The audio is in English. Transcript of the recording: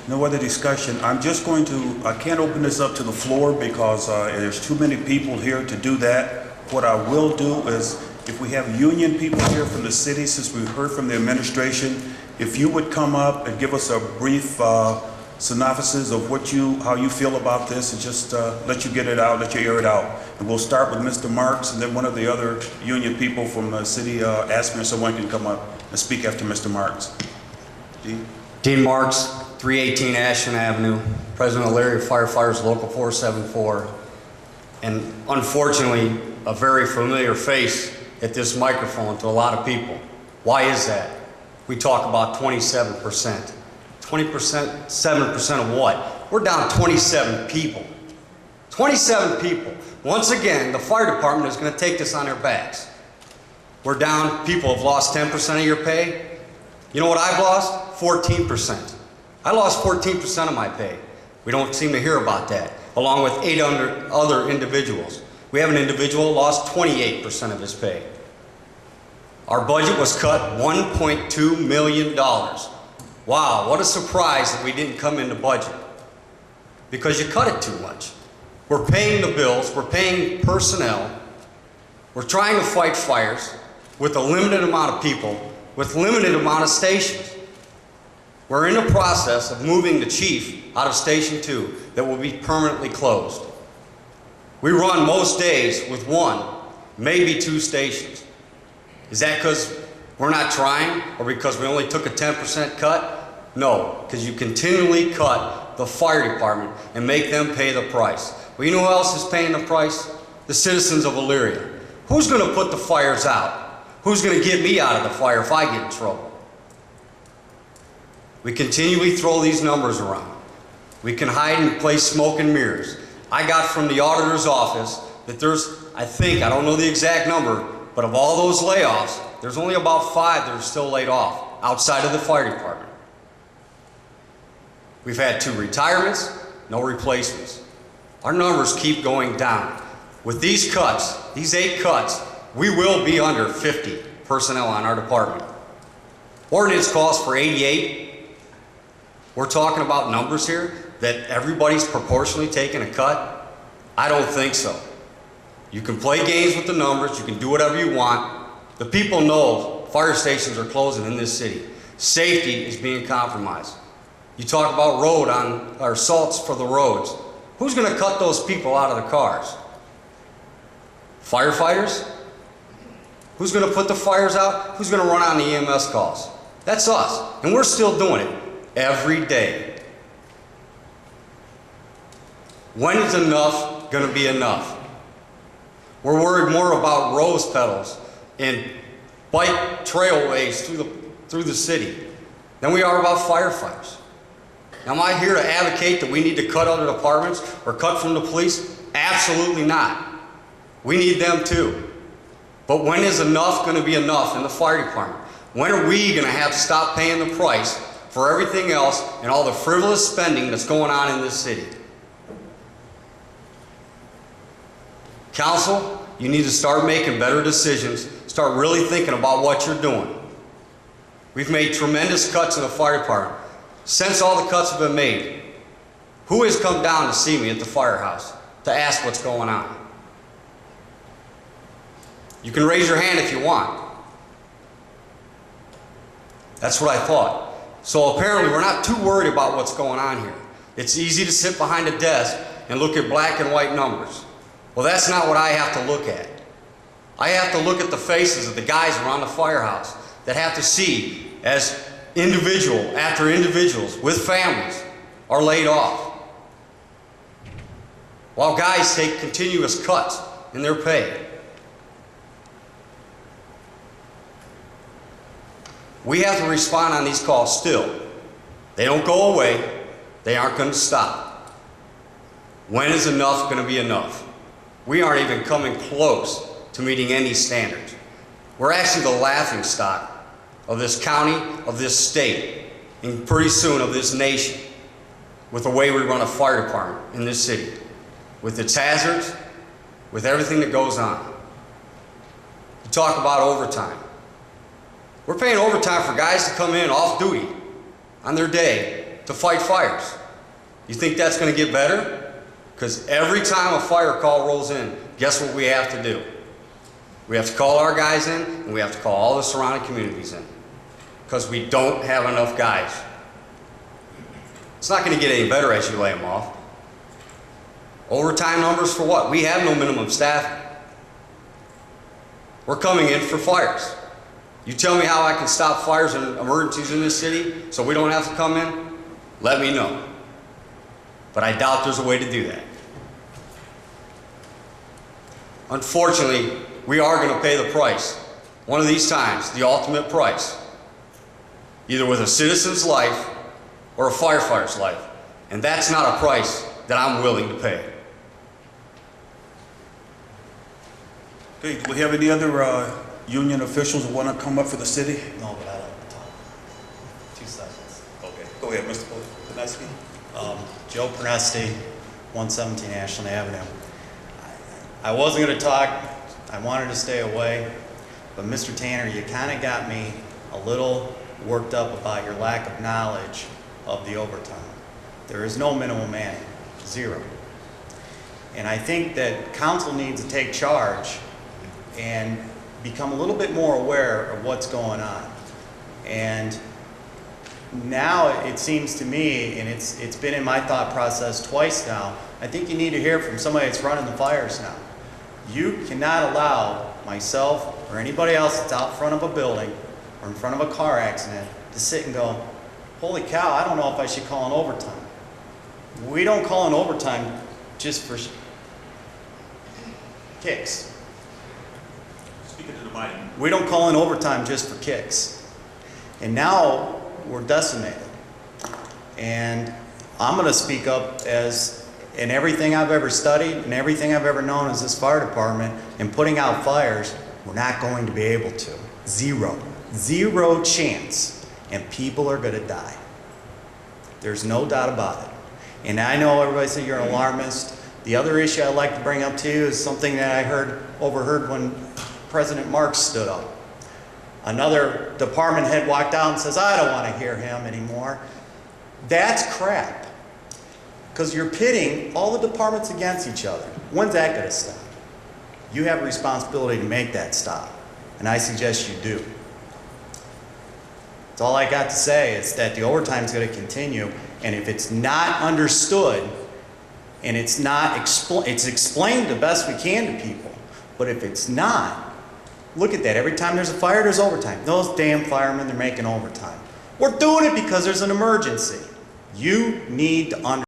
No other discussion. I'm just going to, I can't open this up to the floor because there's too many people here to do that. What I will do is, if we have union people here from the city, since we heard from the administration, if you would come up and give us a brief synopsis of how you feel about this, and just let you get it out, let you air it out. And we'll start with Mr. Marks, and then one of the other union people from the city asked me if someone can come up and speak after Mr. Marks. Dean Marks, 318 Ashland Avenue, President of Elyria Fire Fighters, Local 474, and unfortunately, a very familiar face at this microphone to a lot of people. Why is that? We talk about 27%. 7% of what? We're down 27 people. 27 people. Once again, the fire department is going to take this on their backs. We're down, people have lost 10% of your pay. You know what I've lost? 14%. I lost 14% of my pay. We don't seem to hear about that, along with 800 other individuals. We have an individual who lost 28% of his pay. Our budget was cut $1.2 million. Wow, what a surprise that we didn't come into budget, because you cut it too much. We're paying the bills, we're paying personnel, we're trying to fight fires with a limited amount of people, with limited amount of stations. We're in the process of moving the chief out of Station 2 that will be permanently closed. We run most days with 1, maybe 2 stations. Is that because we're not trying, or because we only took a 10% cut? No, because you continually cut the fire department and make them pay the price. Well, you know who else is paying the price? The citizens of Elyria. Who's going to put the fires out? Who's going to get me out of the fire if I get in trouble? We continually throw these numbers around. We can hide and play smoke and mirrors. I got from the auditor's office that there's, I don't know the exact number, but of all those layoffs, there's only about 5 that are still laid off outside of the fire department. We've had 2 retirements, no replacements. Our numbers keep going down. With these cuts, these 8 cuts, we will be under 50 personnel on our department. Ordinance calls for 88. We're talking about numbers here that everybody's proportionally taking a cut. I don't think so. You can play games with the numbers, you can do whatever you want. The people know fire stations are closing in this city. Safety is being compromised. You talk about salts for the roads. Who's going to cut those people out of the cars? Firefighters? Who's going to put the fires out? Who's going to run on the EMS calls? That's us, and we're still doing it every day. When is enough going to be enough? We're worried more about rose petals and bike trailways through the city than we are about firefighters. Now, am I here to advocate that we need to cut other departments or cut from the police? Absolutely not. We need them too. But when is enough going to be enough in the fire department? When are we going to have to stop paying the price for everything else and all the frivolous spending that's going on in this city? Council, you need to start making better decisions, start really thinking about what you're doing. We've made tremendous cuts in the fire department. Since all the cuts have been made, who has come down to see me at the firehouse to ask what's going on? You can raise your hand if you want. That's what I thought. So apparently we're not too worried about what's going on here. It's easy to sit behind a desk and look at black and white numbers. Well, that's not what I have to look at. I have to look at the faces of the guys around the firehouse that have to see as individual after individuals with families are laid off, while guys take continuous cuts in their pay. We have to respond on these calls still. They don't go away. They aren't going to stop. When is enough going to be enough? We aren't even coming close to meeting any standards. We're actually the laughingstock of this county, of this state, and pretty soon of this nation, with the way we run a fire department in this city, with its hazards, with everything that goes on. You talk about overtime. We're paying overtime for guys to come in off duty on their day to fight fires. You think that's going to get better? Because every time a fire call rolls in, guess what we have to do? We have to call our guys in, and we have to call all the surrounding communities in. Because we don't have enough guys. It's not going to get any better as you lay them off. Overtime numbers for what? We have no minimum staffing. We're coming in for fires. You tell me how I can stop fires and emergencies in this city so we don't have to come in? Let me know. But I doubt there's a way to do that. Unfortunately, we are going to pay the price. One of these times, the ultimate price. Either with a citizen's life or a firefighter's life. And that's not a price that I'm willing to pay. Okay, do we have any other union officials who want to come up for the city? No, but I'd like to talk. 2 seconds. Okay, go ahead, Mr. Pronesti. Joe Pronesti, 117 Ashland Avenue. I wasn't going to talk. I wanted to stay away. But Mr. Tanner, you kind of got me a little worked up about your lack of knowledge of the overtime. There is no minimum manning, 0. And I think that council needs to take charge and become a little bit more aware of what's going on. And now it seems to me, and it's been in my thought process twice now, I think you need to hear from somebody that's running the fires now. You cannot allow myself or anybody else that's out front of a building or in front of a car accident to sit and go, holy cow, I don't know if I should call an overtime. We don't call an overtime just for kicks. Speaking to the mic. We don't call an overtime just for kicks. And now we're decimated. And I'm going to speak up as in everything I've ever studied and everything I've ever known as this fire department and putting out fires, we're not going to be able to. 0. 0 chance. And people are going to die. There's no doubt about it. And I know everybody said you're an alarmist. The other issue I'd like to bring up to you is something that I overheard when President Marks stood up. Another department head walked out and says, I don't want to hear him anymore. That's crap. Because you're pitting all the departments against each other. When's that going to stop? You have a responsibility to make that stop. And I suggest you do. That's all I got to say is that the overtime is going to continue. And if it's not understood, and it's explained the best we can to people, but if it's not, look at that. Every time there's a fire, there's overtime. Those damn firemen, they're making overtime. We're doing it because there's an emergency. You need to understand.